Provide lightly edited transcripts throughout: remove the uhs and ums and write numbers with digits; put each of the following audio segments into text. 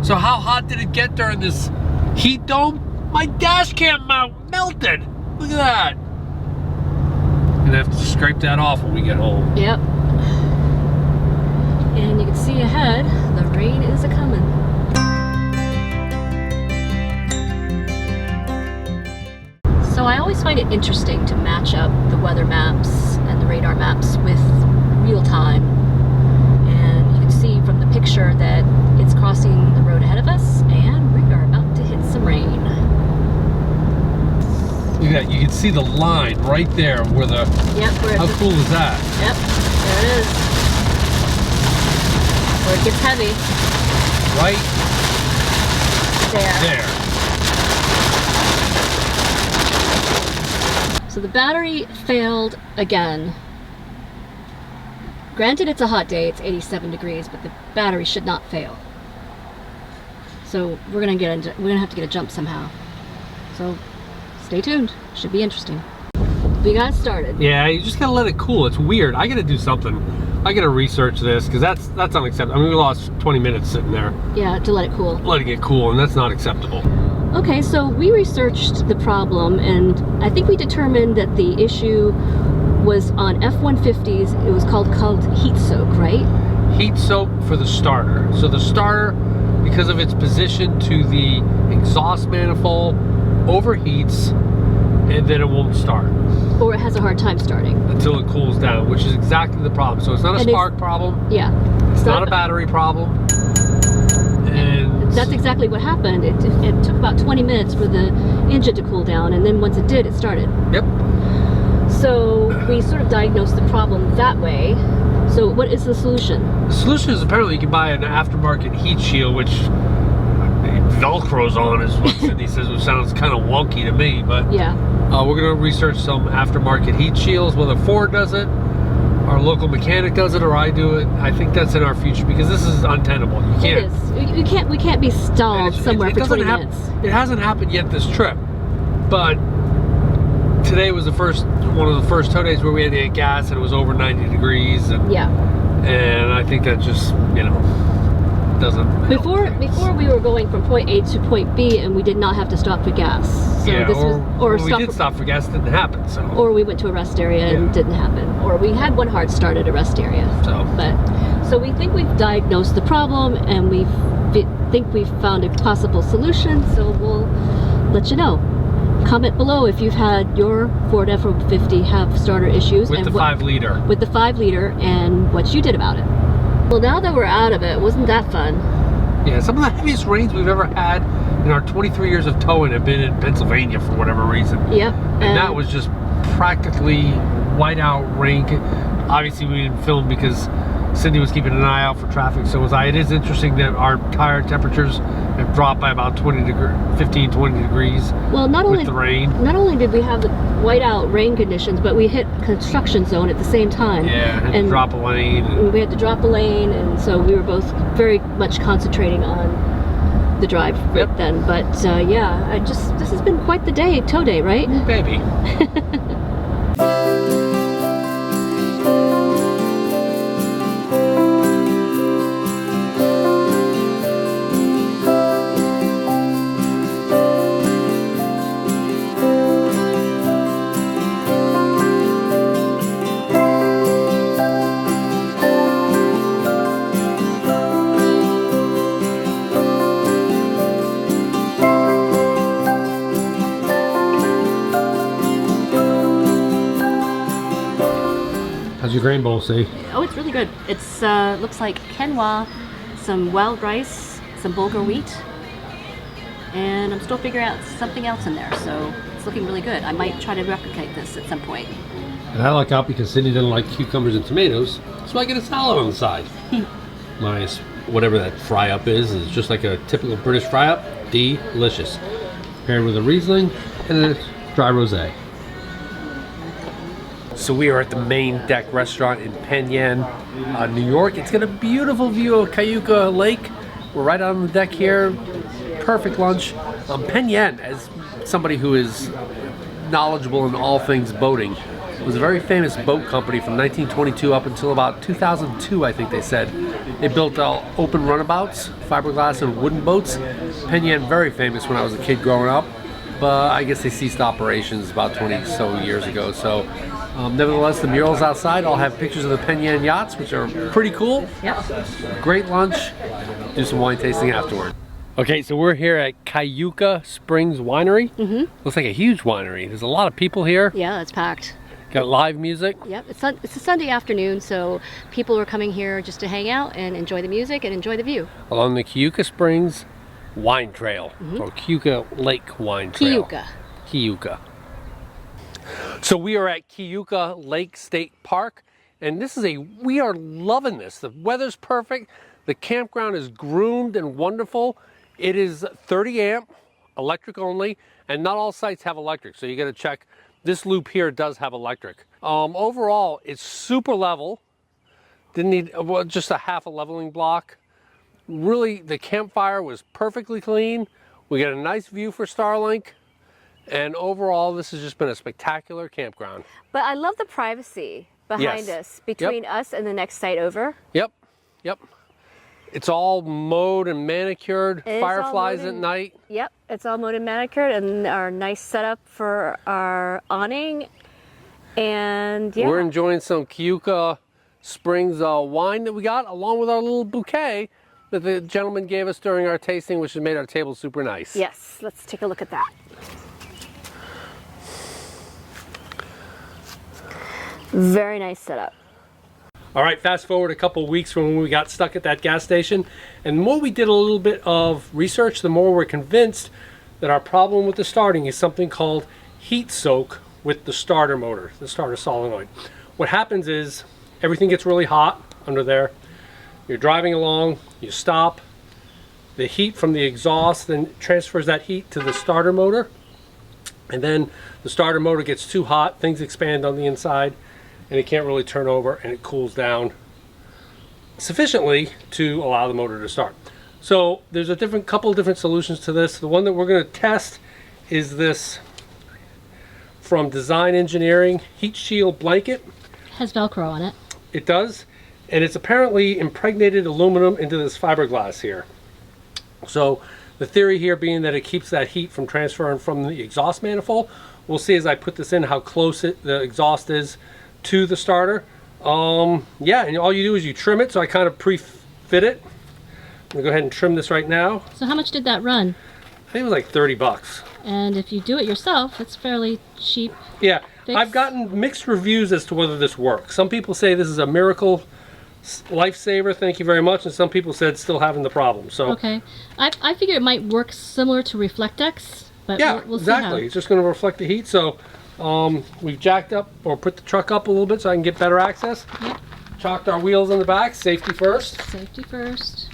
So how hot did it get during this heat dome? My dash cam mount melted. Look at that. Gonna have to scrape that off when we get home. Yep. And you can see ahead, the rain is a-coming. So I always find it interesting to match up the weather maps and the radar maps with real time. And you can see from the picture that it's crossing the road ahead of us and we are about to hit some rain. Look at that, you can see the line right there where the... Yep. How cool is that? Yep, there it is. Where it gets heavy. Right There. there. So the battery failed again. Granted, it's a hot day, it's 87 degrees, but the battery should not fail. So we're gonna have to get a jump somehow. So stay tuned, should be interesting. We got started. Yeah, you just gotta let it cool. It's weird. I gotta do something. I gotta research this because that's unacceptable. I mean, we lost 20 minutes sitting there. Yeah, to let it cool. Letting it cool, and that's not acceptable. Okay, so we researched the problem, and I think we determined that the issue was on F-150s. It was called heat soak, right? Heat soak for the starter. So the starter, because of its position to the exhaust manifold, overheats, and then it won't start. Or it has a hard time starting. Until it cools down, which is exactly the problem. So it's not a spark problem. Yeah. It's not a battery problem. And that's exactly what happened. It took about 20 minutes for the engine to cool down, and then once it did, it started. Yep. So we sort of diagnosed the problem that way. So what is the solution? The solution is apparently you can buy an aftermarket heat shield, which Velcro's on is what Cindy says, which sounds kind of wonky to me, but yeah. We're going to research some aftermarket heat shields, whether Ford does it, our local mechanic does it, or I do it. I think that's in our future because this is untenable. You can't. It is. We can't be stalled somewhere for 20 minutes. It hasn't happened yet this trip, but today was one of the first tow days where we had to get gas and it was over 90 degrees. And, yeah. And I think that just, doesn't Before we were going from point A to point B and we did not have to stop for gas. So yeah, this or we did stop for gas, it didn't happen. So. Or we went to a rest area and it didn't happen. Or we had one hard start at a rest area. So we think we've diagnosed the problem and we think we've found a possible solution. So we'll let you know. Comment below if you've had your Ford F-150 have starter issues. With the 5 liter. With the 5 liter and what you did about it. Well, now that we're out of it, wasn't that fun? Yeah, some of the heaviest rains we've ever had in our 23 years of towing have been in Pennsylvania for whatever reason. Yep. And that was just practically whiteout rain. Obviously, we didn't film because Cindy was keeping an eye out for traffic, so was I. It is interesting that our tire temperatures have dropped by about 15, 20 degrees with the rain. Not only did we have the whiteout rain conditions, but we hit construction zone at the same time. Yeah, had to drop a lane. We had to drop a lane, and so we were both very much concentrating on the drive right then. But yeah, this has been quite the day, tow day, right? Baby. How's your grain bowl, see? Oh, it's really good. It's looks like quinoa, some wild rice, some bulgur wheat, and I'm still figuring out something else in there, so it's looking really good. I might try to replicate this at some point. And I luck out because Cindy doesn't like cucumbers and tomatoes, so I get a salad on the side. My whatever that fry up is just like a typical British fry up. Delicious. Paired with a Riesling and a dry rosé. So we are at the Main Deck restaurant in Penn Yan, New York. It's got a beautiful view of Keuka Lake. We're right on the deck here. Perfect lunch. Penn Yan, as somebody who is knowledgeable in all things boating, was a very famous boat company from 1922 up until about 2002, I think they said. They built open runabouts, fiberglass and wooden boats. Penn Yan, very famous when I was a kid growing up, but I guess they ceased operations about 20 so years ago. So nevertheless, the murals outside all have pictures of the Penn Yan yachts, which are pretty cool. Yep. Great lunch. Do some wine tasting afterward. Okay, so we're here at Keuka Springs Winery. Looks like a huge winery. There's a lot of people here. Yeah, it's packed. Got live music. Yep, it's a Sunday afternoon, so people are coming here just to hang out and enjoy the music and enjoy the view. Along the Keuka Springs Wine Trail, or Keuka Lake Wine Trail. Keuka. So we are at Keuka Lake State Park, and we are loving this. The weather's perfect. The campground is groomed and wonderful. It is 30 amp, electric only, and not all sites have electric, so you got to check. This loop here does have electric. Overall, it's super level. Didn't need just a half a leveling block. Really, the campfire was perfectly clean. We got a nice view for Starlink. And overall, this has just been a spectacular campground. But I love the privacy behind us, between us and the next site over. Yep. It's all mowed and manicured, fireflies at night. Yep, it's all mowed and manicured, and our nice setup for our awning. And yeah. We're enjoying some Keuka Springs wine that we got, along with our little bouquet that the gentleman gave us during our tasting, which has made our table super nice. Yes, let's take a look at that. Very nice setup. All right, fast forward a couple weeks from when we got stuck at that gas station, and the more we did a little bit of research, the more we're convinced that our problem with the starting is something called heat soak with the starter motor, the starter solenoid. What happens is everything gets really hot under there. You're driving along, you stop, the heat from the exhaust then transfers that heat to the starter motor, and then the starter motor gets too hot, things expand on the inside, and it can't really turn over, and it cools down sufficiently to allow the motor to start. So there's a couple of different solutions to this. The one that we're going to test is this from Design Engineering heat shield blanket. Has Velcro on it. It does, and it's apparently impregnated aluminum into this fiberglass here. So the theory here being that it keeps that heat from transferring from the exhaust manifold. We'll see as I put this in how close the exhaust is to the starter. Yeah, and all you do is you trim it, so I kind of pre-fit it. I'm gonna go ahead and trim this right now. So how much did that run? I think it was like 30 bucks. And if you do it yourself, it's fairly cheap. Yeah, fix. I've gotten mixed reviews as to whether this works. Some people say this is a miracle lifesaver, thank you very much, and some people said still having the problem. So okay, I figure it might work similar to Reflectex, but yeah, we'll exactly. See how. It's just going to reflect the heat. So we've jacked up or put the truck up a little bit so I can get better access. Yep. Chalked our wheels in the back, safety first. Safety first.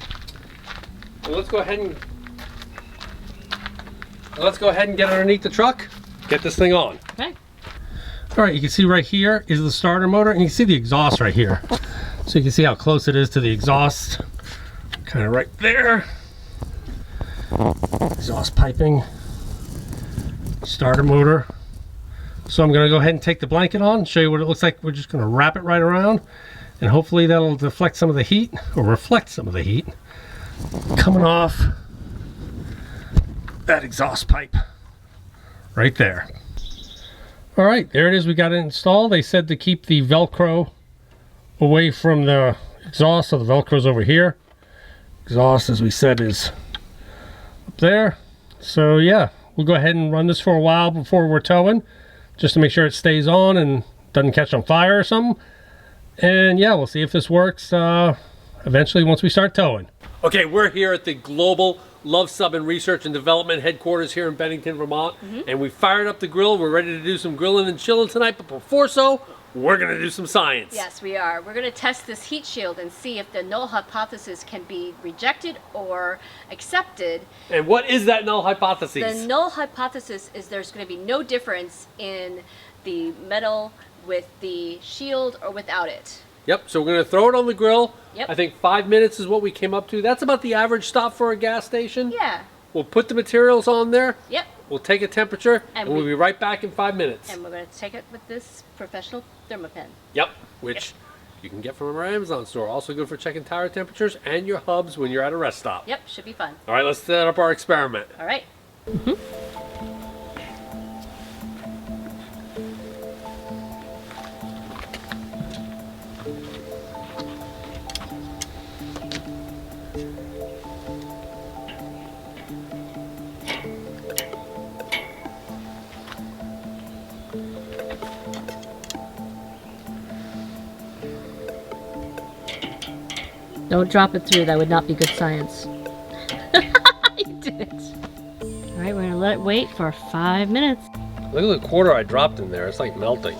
So let's go ahead and get underneath the truck, get this thing on. Okay. All right, you can see right here is the starter motor, and you can see the exhaust right here. So you can see how close it is to the exhaust, kind of right there. Exhaust piping, starter motor. So I'm gonna go ahead and take the blanket on, show you what it looks like. We're just gonna wrap it right around, and hopefully that'll deflect some of the heat, or reflect some of the heat coming off that exhaust pipe right there. All right, there it is, we got it installed. They said to keep the Velcro away from the exhaust, so the Velcro's over here. Exhaust, as we said, is up there. So yeah, we'll go ahead and run this for a while before we're towing, just to make sure it stays on and doesn't catch on fire or something. And yeah, we'll see if this works eventually once we start towing. Okay, we're here at the Global Luv Subbin Research and Development Headquarters here in Bennington, Vermont. And we fired up the grill. We're ready to do some grilling and chilling tonight, but before so, we're gonna do some science. Yes, we are. We're gonna test this heat shield and see if the null hypothesis can be rejected or accepted. And what is that null hypothesis? The null hypothesis is there's gonna be no difference in the metal with the shield or without it. Yep, so we're gonna throw it on the grill. Yep. I think 5 minutes is what we came up to. That's about the average stop for a gas station. Yeah. We'll put the materials on there. Yep. we'll take a temperature, and we'll be right back in 5 minutes. And we're going to take it with this professional thermopen. Yep, which you can get from our Amazon store. Also good for checking tire temperatures and your hubs when you're at a rest stop. Yep, should be fun. All right, let's set up our experiment. All right. Don't drop it through. That would not be good science. You did it. All right, we're going to let it wait for 5 minutes. Look at the quarter I dropped in there. It's like melting.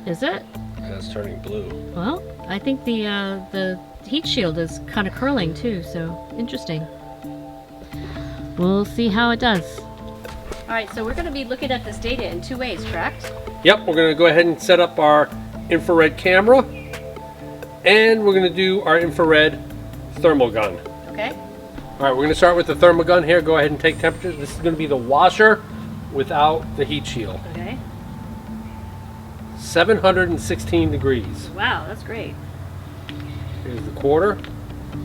Is it? Yeah, it's turning blue. Well, I think the heat shield is kind of curling too, so interesting. We'll see how it does. All right, so we're going to be looking at this data in 2 ways, correct? Yep, we're going to go ahead and set up our infrared camera, and we're going to do our infrared thermal gun. Okay. All right, we're going to start with the thermal gun here. Go ahead and take temperatures. This is going to be the washer without the heat shield. Okay. 716 degrees. Wow, that's great. Here's the quarter.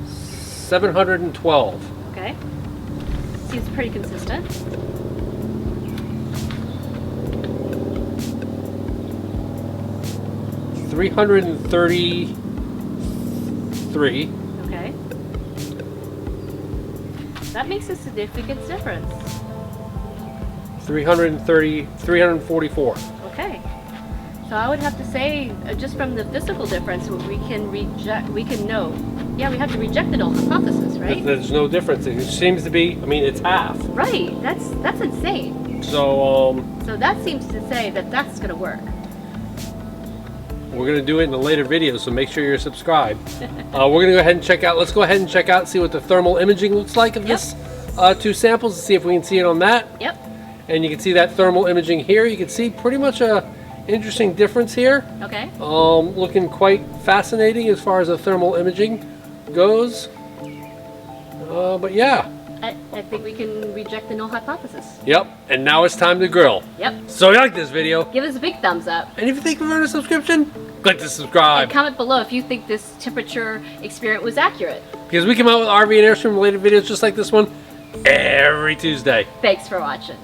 712. Okay. Seems pretty consistent. $333. Okay. That makes a significant difference. 344. Okay. So I would have to say, just from the physical difference, we can know. Yeah, we have to reject the null hypothesis, right? There's no difference. It seems to be, I mean, it's half. Right. That's insane. So, So that seems to say that that's going to work. we're going to do it in a later video, so make sure you're subscribed. We're going to go ahead and check out, let's go ahead and check out, see what the thermal imaging looks like of this 2 samples, and see if we can see it on that. Yep. And you can see that thermal imaging here. You can see pretty much a interesting difference here. Okay. Looking quite fascinating as far as the thermal imaging goes. But yeah. I think we can reject the null hypothesis. Yep. And now it's time to grill. Yep. So if you like this video, Give us a big thumbs up. and if you think we've earned a subscription, click the subscribe. And comment below if you think this temperature experiment was accurate. Because we come out with RV and Airstream related videos just like this one every Tuesday. Thanks for watching.